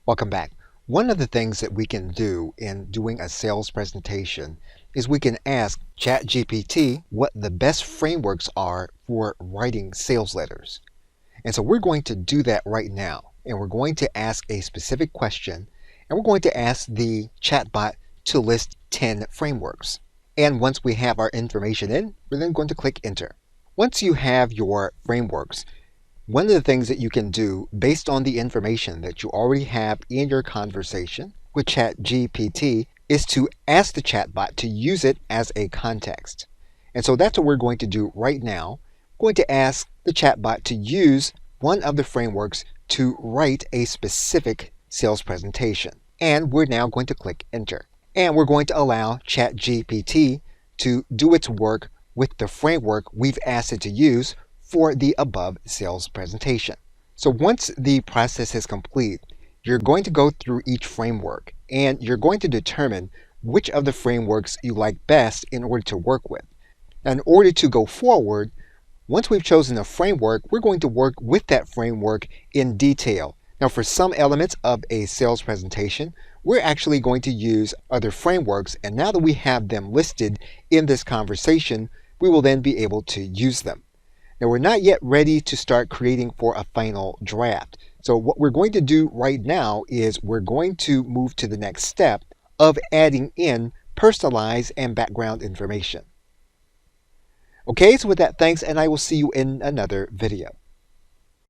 Welcome back. One of the things that we can do in doing a sales presentation is we can ask ChatGPT what the best frameworks are for writing sales letters. And so we're going to do that right now. And we're going to ask a specific question, and we're going to ask the chatbot to list 10 frameworks. And once we have our information in, we're then going to click enter. Once you have your frameworks, one of the things that you can do based on the information that you already have in your conversation with ChatGPT is to ask the chatbot to use it as a context. And so that's what we're going to do right now. I'm going to ask the chatbot to use one of the frameworks to write a specific sales presentation. And we're now going to click enter. And we're going to allow ChatGPT to do its work with the framework we've asked it to use for the above sales presentation. So once the process is complete, you're going to go through each framework and you're going to determine which of the frameworks you like best in order to work with. Now, in order to go forward, once we've chosen a framework, we're going to work with that framework in detail. Now, for some elements of a sales presentation, we're actually going to use other frameworks, and now that we have them listed in this conversation, we will then be able to use them. Now, we're not yet ready to start creating for a final draft. So what we're going to do right now is we're going to move to the next step of adding in personalized and background information. Okay, so with that, thanks, and I will see you in another video.